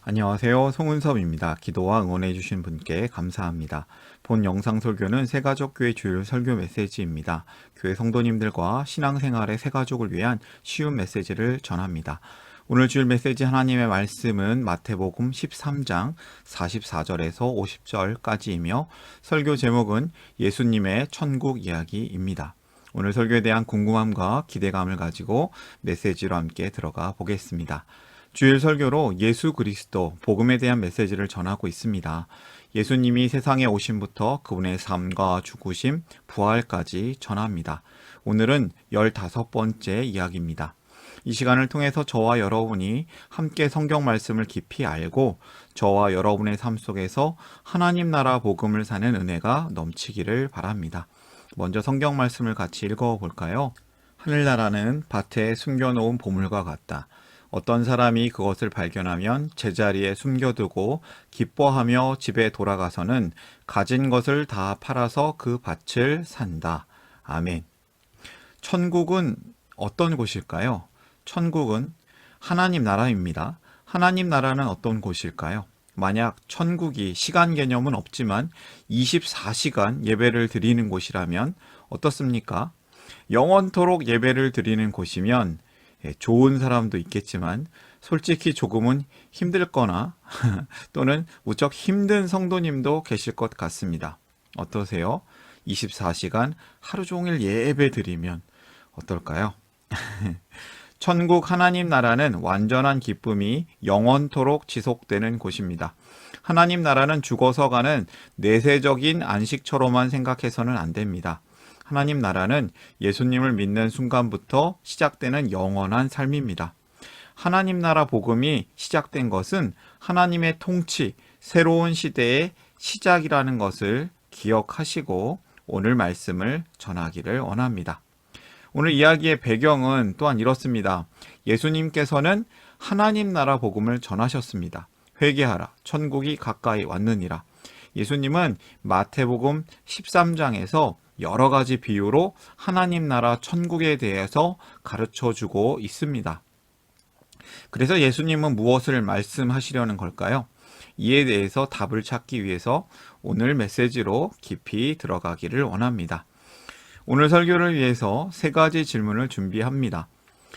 안녕하세요. 송은섭입니다. 기도와 응원해 주신 분께 감사합니다. 본 영상 설교는 새가족교회 주일 설교 메시지입니다. 교회 성도님들과 신앙생활의 새가족을 위한 쉬운 메시지를 전합니다. 오늘 주일 메시지 하나님의 말씀은 마태복음 13장 44절에서 50절까지이며 설교 제목은 예수님의 천국 이야기입니다. 오늘 설교에 대한 궁금함과 기대감을 가지고 메시지로 함께 들어가 보겠습니다. 주일 설교로 예수 그리스도, 복음에 대한 메시지를 전하고 있습니다. 예수님이 세상에 오심부터 그분의 삶과 죽으심, 부활까지 전합니다. 오늘은 15번째 이야기입니다. 이 시간을 통해서 저와 여러분이 함께 성경 말씀을 깊이 알고 저와 여러분의 삶 속에서 하나님 나라 복음을 사는 은혜가 넘치기를 바랍니다. 먼저 성경 말씀을 같이 읽어볼까요? 하늘나라는 밭에 숨겨놓은 보물과 같다. 어떤 사람이 그것을 발견하면 제자리에 숨겨두고 기뻐하며 집에 돌아가서는 가진 것을 다 팔아서 그 밭을 산다. 아멘. 천국은 어떤 곳일까요? 천국은 하나님 나라입니다. 하나님 나라는 어떤 곳일까요? 만약 천국이 시간 개념은 없지만 24시간 예배를 드리는 곳이라면 어떻습니까? 영원토록 예배를 드리는 곳이면 좋은 사람도 있겠지만 솔직히 조금은 힘들거나 또는 무척 힘든 성도님도 계실 것 같습니다. 어떠세요? 24시간 하루 종일 예배 드리면 어떨까요? 천국 하나님 나라는 완전한 기쁨이 영원토록 지속되는 곳입니다. 하나님 나라는 죽어서 가는 내세적인 안식처로만 생각해서는 안 됩니다. 하나님 나라는 예수님을 믿는 순간부터 시작되는 영원한 삶입니다. 하나님 나라 복음이 시작된 것은 하나님의 통치, 새로운 시대의 시작이라는 것을 기억하시고 오늘 말씀을 전하기를 원합니다. 오늘 이야기의 배경은 또한 이렇습니다. 예수님께서는 하나님 나라 복음을 전하셨습니다. 회개하라, 천국이 가까이 왔느니라. 예수님은 마태복음 13장에서 여러 가지 비유로 하나님 나라 천국에 대해서 가르쳐 주고 있습니다. 그래서 예수님은 무엇을 말씀하시려는 걸까요? 이에 대해서 답을 찾기 위해서 오늘 메시지로 깊이 들어가기를 원합니다. 오늘 설교를 위해서 3가지 질문을 준비합니다.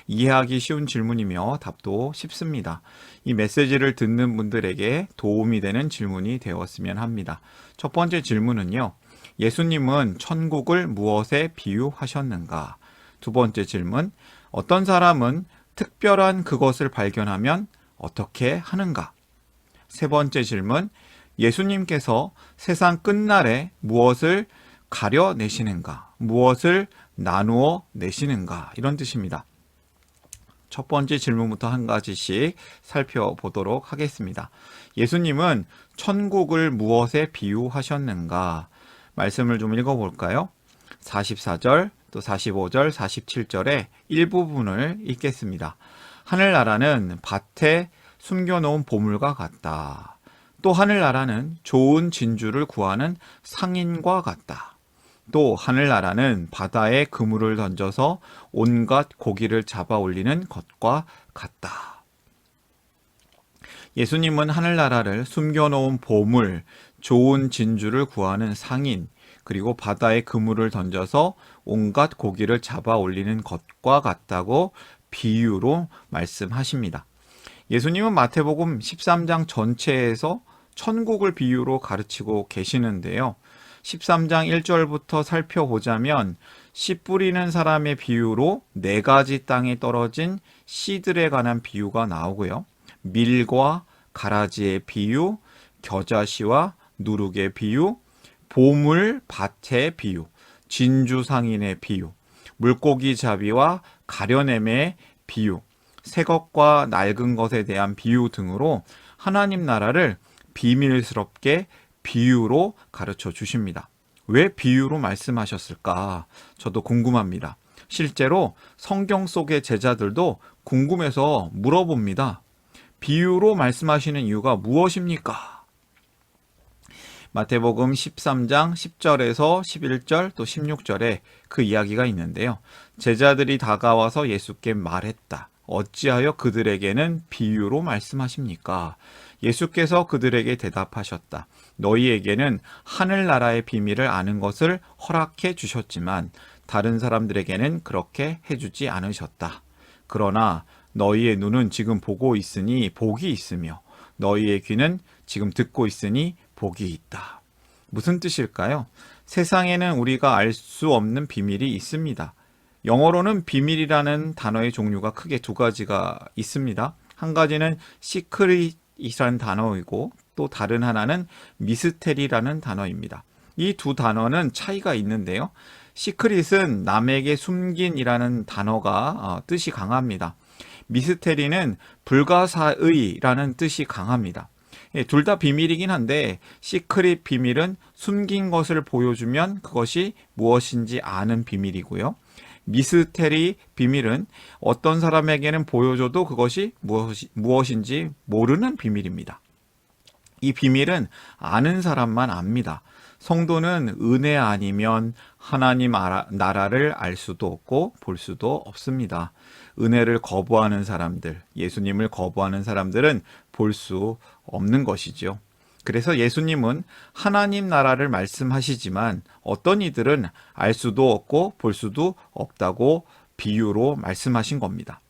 이해하기 쉬운 질문이며 답도 쉽습니다. 이 메시지를 듣는 분들에게 도움이 되는 질문이 되었으면 합니다. 첫 번째 질문은요. 예수님은 천국을 무엇에 비유하셨는가? 두 번째 질문, 어떤 사람은 특별한 그것을 발견하면 어떻게 하는가? 세 번째 질문, 예수님께서 세상 끝날에 무엇을 가려내시는가? 무엇을 나누어 내시는가? 이런 뜻입니다. 첫 번째 질문부터 한 가지씩 살펴보도록 하겠습니다. 예수님은 천국을 무엇에 비유하셨는가? 말씀을 좀 읽어볼까요? 44절, 또 45절, 47절의 일부분을 읽겠습니다. 하늘나라는 밭에 숨겨놓은 보물과 같다. 또 하늘나라는 좋은 진주를 구하는 상인과 같다. 또 하늘나라는 바다에 그물을 던져서 온갖 고기를 잡아 올리는 것과 같다. 예수님은 하늘나라를 숨겨놓은 보물, 좋은 진주를 구하는 상인, 그리고 바다에 그물을 던져서 온갖 고기를 잡아 올리는 것과 같다고 비유로 말씀하십니다. 예수님은 마태복음 13장 전체에서 천국을 비유로 가르치고 계시는데요. 13장 1절부터 살펴보자면 씨 뿌리는 사람의 비유로 4가지 땅에 떨어진 씨들에 관한 비유가 나오고요. 밀과 가라지의 비유, 겨자씨와 누룩의 비유, 보물 밭의 비유, 진주 상인의 비유, 물고기 잡이와 가려냄의 비유, 새 것과 낡은 것에 대한 비유 등으로 하나님 나라를 비밀스럽게 비유로 가르쳐 주십니다. 왜 비유로 말씀하셨을까? 저도 궁금합니다. 실제로 성경 속의 제자들도 궁금해서 물어봅니다. 비유로 말씀하시는 이유가 무엇입니까? 마태복음 13장 10절에서 11절 또 16절에 그 이야기가 있는데요. 제자들이 다가와서 예수께 말했다. 어찌하여 그들에게는 비유로 말씀하십니까? 예수께서 그들에게 대답하셨다. 너희에게는 하늘나라의 비밀을 아는 것을 허락해 주셨지만 다른 사람들에게는 그렇게 해주지 않으셨다. 그러나 너희의 눈은 지금 보고 있으니 복이 있으며 너희의 귀는 지금 듣고 있으니 복이 있다. 무슨 뜻일까요? 세상에는 우리가 알 수 없는 비밀이 있습니다. 영어로는 비밀이라는 단어의 종류가 크게 두 가지가 있습니다. 한 가지는 시크릿이라는 단어이고 또 다른 하나는 미스테리라는 단어입니다. 이 두 단어는 차이가 있는데요. 시크릿은 남에게 숨긴이라는 단어가 뜻이 강합니다. 미스테리는 불가사의라는 뜻이 강합니다. 둘 다 비밀이긴 한데 시크릿 비밀은 숨긴 것을 보여주면 그것이 무엇인지 아는 비밀이고요. 미스테리 비밀은 어떤 사람에게는 보여줘도 그것이 무엇인지 모르는 비밀입니다. 이 비밀은 아는 사람만 압니다. 성도는 은혜 아니면 하나님 나라를 알 수도 없고 볼 수도 없습니다. 은혜를 거부하는 사람들, 예수님을 거부하는 사람들은 볼 수 없는 것이죠. 그래서 예수님은 하나님 나라를 말씀하시지만 어떤 이들은 알 수도 없고 볼 수도 없다고 비유로 말씀하신 겁니다.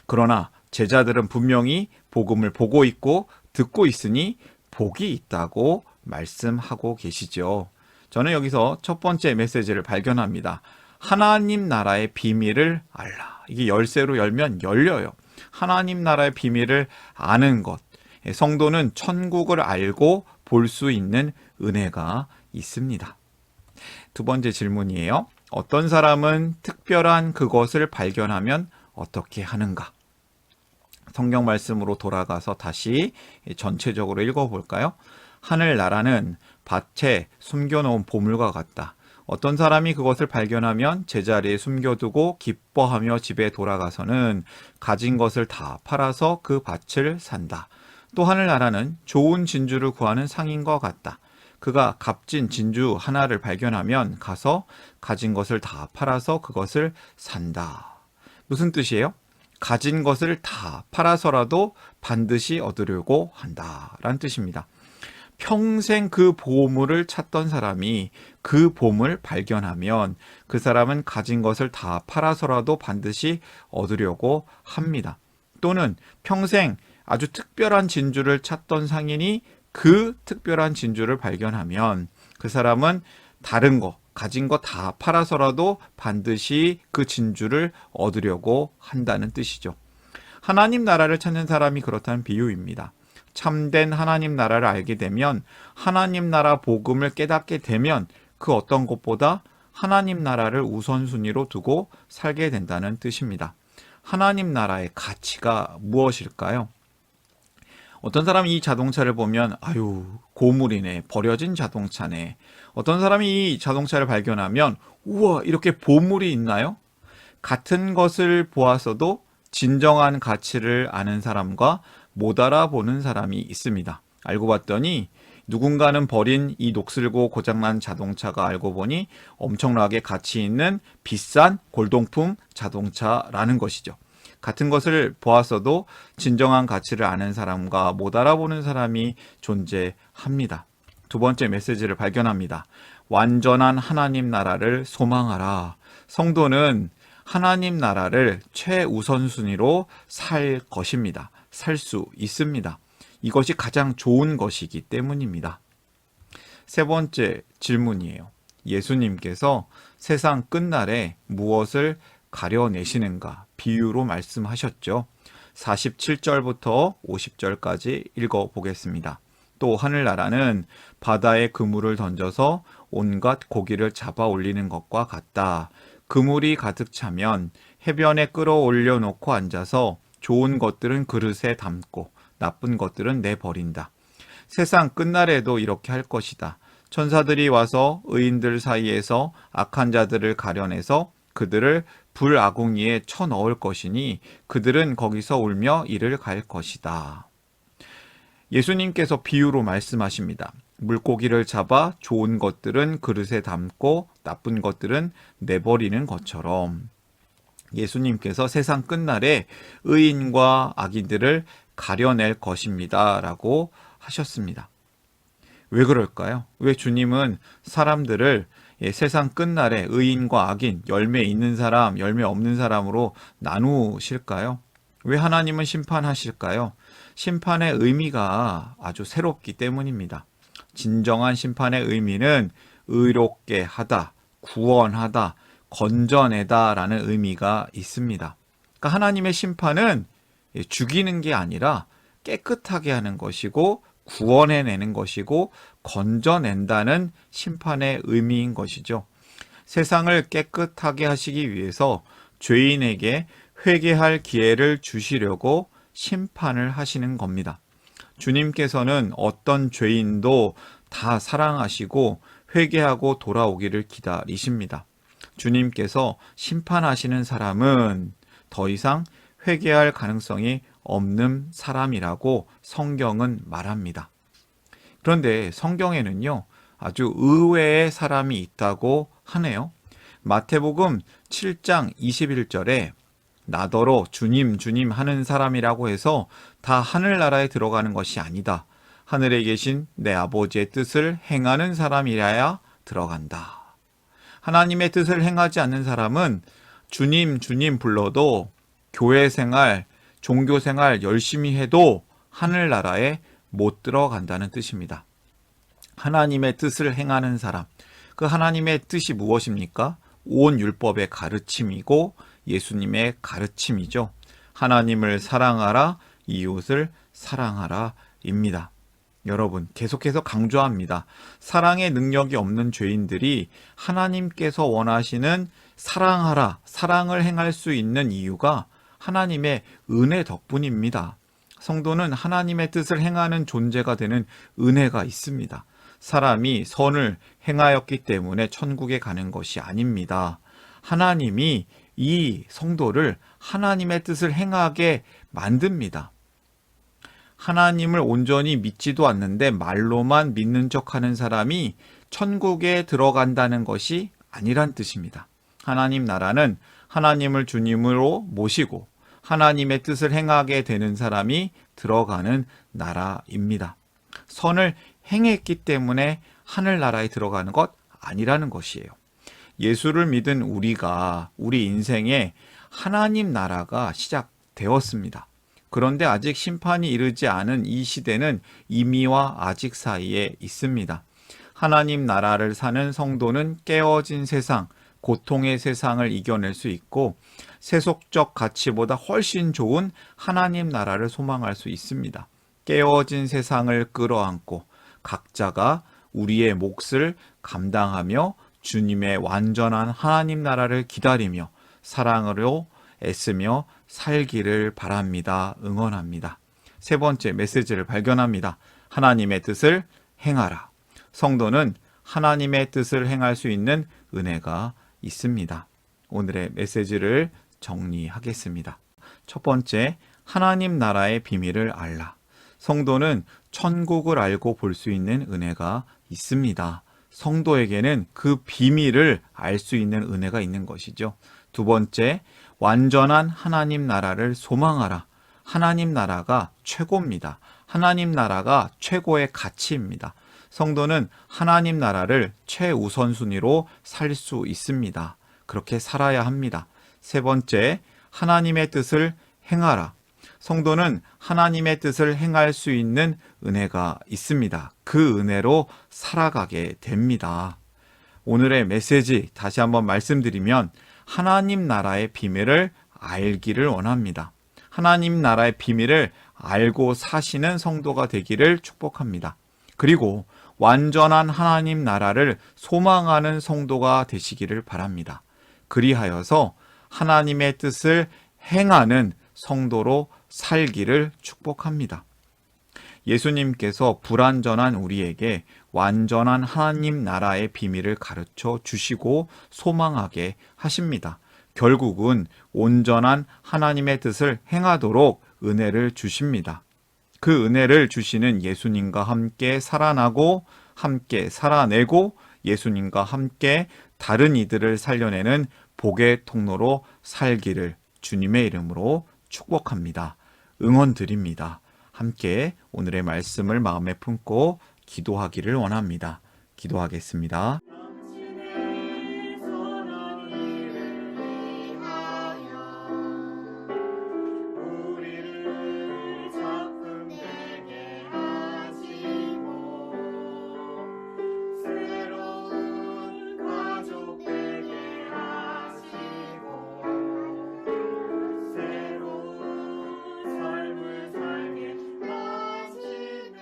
그러나 제자들은 분명히 복음을 보고 있고 듣고 있으니 복이 있다고 말씀하고 계시죠. 저는 여기서 첫 번째 메시지를 발견합니다. 하나님 나라의 비밀을 알라. 이게 열쇠로 열면 열려요. 하나님 나라의 비밀을 아는 것. 성도는 천국을 알고 볼 수 있는 은혜가 있습니다. 두 번째 질문이에요. 어떤 사람은 특별한 그것을 발견하면 어떻게 하는가? 성경 말씀으로 돌아가서 다시 전체적으로 읽어볼까요? 하늘나라는 밭에 숨겨놓은 보물과 같다. 어떤 사람이 그것을 발견하면 제자리에 숨겨두고 기뻐하며 집에 돌아가서는 가진 것을 다 팔아서 그 밭을 산다. 또 하늘나라는 좋은 진주를 구하는 상인과 같다. 그가 값진 진주 하나를 발견하면 가서 가진 것을 다 팔아서 그것을 산다. 무슨 뜻이에요? 가진 것을 다 팔아서라도 반드시 얻으려고 한다라는 뜻입니다. 평생 그 보물을 찾던 사람이 그 보물 발견하면 그 사람은 가진 것을 다 팔아서라도 반드시 얻으려고 합니다. 또는 평생 아주 특별한 진주를 찾던 상인이 그 특별한 진주를 발견하면 그 사람은 다른 거, 가진 거 다 팔아서라도 반드시 그 진주를 얻으려고 한다는 뜻이죠. 하나님 나라를 찾는 사람이 그렇다는 비유입니다. 참된 하나님 나라를 알게 되면 하나님 나라 복음을 깨닫게 되면 그 어떤 것보다 하나님 나라를 우선순위로 두고 살게 된다는 뜻입니다. 하나님 나라의 가치가 무엇일까요? 어떤 사람이 이 자동차를 보면 아유 고물이네, 버려진 자동차네. 어떤 사람이 이 자동차를 발견하면 우와 이렇게 보물이 있나요? 같은 것을 보았어도 진정한 가치를 아는 사람과 못 알아보는 사람이 있습니다. 알고 봤더니 누군가는 버린 이 녹슬고 고장난 자동차가 알고 보니 엄청나게 가치 있는 비싼 골동품 자동차라는 것이죠. 같은 것을 보았어도 진정한 가치를 아는 사람과 못 알아보는 사람이 존재합니다. 두 번째 메시지를 발견합니다. 완전한 하나님 나라를 소망하라. 성도는 하나님 나라를 최우선순위로 살 것입니다. 살 수 있습니다. 이것이 가장 좋은 것이기 때문입니다. 세 번째 질문이에요. 예수님께서 세상 끝날에 무엇을 가려내시는가 비유로 말씀하셨죠. 47절부터 50절까지 읽어보겠습니다. 또 하늘나라는 바다에 그물을 던져서 온갖 고기를 잡아 올리는 것과 같다. 그물이 가득 차면 해변에 끌어올려 놓고 앉아서 좋은 것들은 그릇에 담고 나쁜 것들은 내버린다. 세상 끝날에도 이렇게 할 것이다. 천사들이 와서 의인들 사이에서 악한 자들을 가려내서 그들을 불아궁이에 쳐넣을 것이니 그들은 거기서 울며 이를 갈 것이다. 예수님께서 비유로 말씀하십니다. 물고기를 잡아 좋은 것들은 그릇에 담고 나쁜 것들은 내버리는 것처럼 예수님께서 세상 끝날에 의인과 악인들을 가려낼 것입니다 라고 하셨습니다. 왜 그럴까요? 왜 주님은 사람들을 세상 끝날에 의인과 악인, 열매 있는 사람, 열매 없는 사람으로 나누실까요? 왜 하나님은 심판하실까요? 심판의 의미가 아주 새롭기 때문입니다. 진정한 심판의 의미는 의롭게 하다, 구원하다, 건져내다 라는 의미가 있습니다. 그러니까 하나님의 심판은 죽이는 게 아니라 깨끗하게 하는 것이고 구원해내는 것이고 건져낸다는 심판의 의미인 것이죠. 세상을 깨끗하게 하시기 위해서 죄인에게 회개할 기회를 주시려고 심판을 하시는 겁니다. 주님께서는 어떤 죄인도 다 사랑하시고 회개하고 돌아오기를 기다리십니다. 주님께서 심판하시는 사람은 더 이상 회개할 가능성이 없는 사람이라고 성경은 말합니다. 그런데 성경에는요, 아주 의외의 사람이 있다고 하네요. 마태복음 7장 21절에 나더러 주님 주님 하는 사람이라고 해서 다 하늘나라에 들어가는 것이 아니다. 하늘에 계신 내 아버지의 뜻을 행하는 사람이라야 들어간다. 하나님의 뜻을 행하지 않는 사람은 주님 주님 불러도 교회 생활, 종교 생활 열심히 해도 하늘나라에 못 들어간다는 뜻입니다. 하나님의 뜻을 행하는 사람, 그 하나님의 뜻이 무엇입니까? 온 율법의 가르침이고 예수님의 가르침이죠. 하나님을 사랑하라, 이웃을 사랑하라 입니다. 여러분, 계속해서 강조합니다. 사랑의 능력이 없는 죄인들이 하나님께서 원하시는 사랑하라, 사랑을 행할 수 있는 이유가 하나님의 은혜 덕분입니다. 성도는 하나님의 뜻을 행하는 존재가 되는 은혜가 있습니다. 사람이 선을 행하였기 때문에 천국에 가는 것이 아닙니다. 하나님이 이 성도를 하나님의 뜻을 행하게 만듭니다. 하나님을 온전히 믿지도 않는데 말로만 믿는 척하는 사람이 천국에 들어간다는 것이 아니란 뜻입니다. 하나님 나라는 하나님을 주님으로 모시고 하나님의 뜻을 행하게 되는 사람이 들어가는 나라입니다. 선을 행했기 때문에 하늘나라에 들어가는 것 아니라는 것이에요. 예수를 믿은 우리가 우리 인생에 하나님 나라가 시작되었습니다. 그런데 아직 심판이 이르지 않은 이 시대는 이미와 아직 사이에 있습니다. 하나님 나라를 사는 성도는 깨어진 세상, 고통의 세상을 이겨낼 수 있고 세속적 가치보다 훨씬 좋은 하나님 나라를 소망할 수 있습니다. 깨어진 세상을 끌어안고 각자가 우리의 몫을 감당하며 주님의 완전한 하나님 나라를 기다리며 사랑으로 애쓰며 살기를 바랍니다. 응원합니다. 세 번째 메시지를 발견합니다. 하나님의 뜻을 행하라. 성도는 하나님의 뜻을 행할 수 있는 은혜가 있습니다. 오늘의 메시지를 정리하겠습니다. 첫 번째, 하나님 나라의 비밀을 알라. 성도는 천국을 알고 볼 수 있는 은혜가 있습니다. 성도에게는 그 비밀을 알 수 있는 은혜가 있는 것이죠. 두 번째, 완전한 하나님 나라를 소망하라. 하나님 나라가 최고입니다. 하나님 나라가 최고의 가치입니다. 성도는 하나님 나라를 최우선순위로 살 수 있습니다. 그렇게 살아야 합니다. 세 번째, 하나님의 뜻을 행하라. 성도는 하나님의 뜻을 행할 수 있는 은혜가 있습니다. 그 은혜로 살아가게 됩니다. 오늘의 메시지 다시 한번 말씀드리면 하나님 나라의 비밀을 알기를 원합니다. 하나님 나라의 비밀을 알고 사시는 성도가 되기를 축복합니다. 그리고 완전한 하나님 나라를 소망하는 성도가 되시기를 바랍니다. 그리하여서 하나님의 뜻을 행하는 성도로 살기를 축복합니다. 예수님께서 불완전한 우리에게 완전한 하나님 나라의 비밀을 가르쳐 주시고 소망하게 하십니다. 결국은 온전한 하나님의 뜻을 행하도록 은혜를 주십니다. 그 은혜를 주시는 예수님과 함께 살아나고 함께 살아내고 예수님과 함께 다른 이들을 살려내는 복의 통로로 살기를 주님의 이름으로 축복합니다. 응원 드립니다. 함께 오늘의 말씀을 마음에 품고 기도하기를 원합니다. 기도하겠습니다. 당신의 선한 일을 위하여 우리를 작품되게 하시고 새로운 가족 되게 하시고 새로운 삶을 살게 하시네.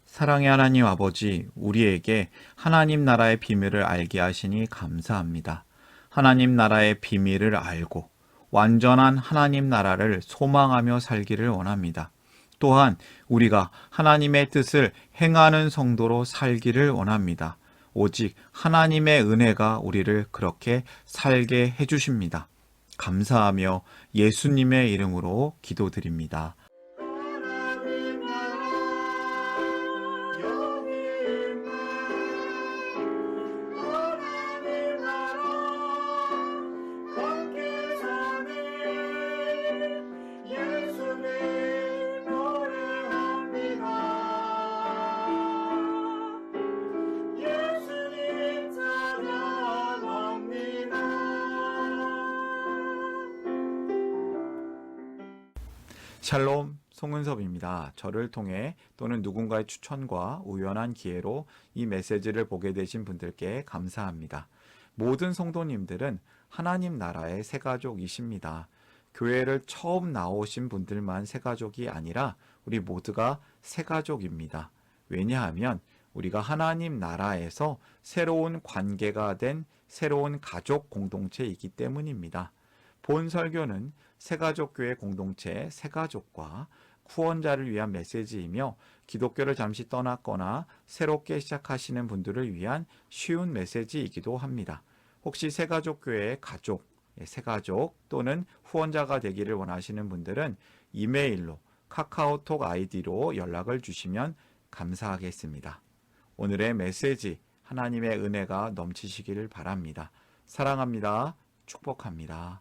사랑의 하나님 아버지, 우리에게 하나님 나라의 비밀을 알게 하시니 감사합니다. 하나님 나라의 비밀을 알고 완전한 하나님 나라를 소망하며 살기를 원합니다. 또한 우리가 하나님의 뜻을 행하는 성도로 살기를 원합니다. 오직 하나님의 은혜가 우리를 그렇게 살게 해주십니다. 감사하며 예수님의 이름으로 기도드립니다. 하나님 나라 여기 있네. 하나님 나라 함께 사네. 예수님 노래합니다. 예수님 찬양합니다. 샬롬, 송은섭입니다. 저를 통해 또는 누군가의 추천과 우연한 기회로 이 메시지를 보게 되신 분들께 감사합니다. 모든 성도님들은 하나님 나라의 새가족이십니다. 교회를 처음 나오신 분들만 새가족이 아니라 우리 모두가 새가족입니다. 왜냐하면 우리가 하나님 나라에서 새로운 관계가 된 새로운 가족 공동체이기 때문입니다. 본 설교는 새가족교회 공동체 새가족과 후원자를 위한 메시지이며 기독교를 잠시 떠났거나 새롭게 시작하시는 분들을 위한 쉬운 메시지이기도 합니다. 혹시 새가족교회의 가족, 새가족 또는 후원자가 되기를 원하시는 분들은 이메일로 카카오톡 아이디로 연락을 주시면 감사하겠습니다. 오늘의 메시지, 하나님의 은혜가 넘치시기를 바랍니다. 사랑합니다. 축복합니다.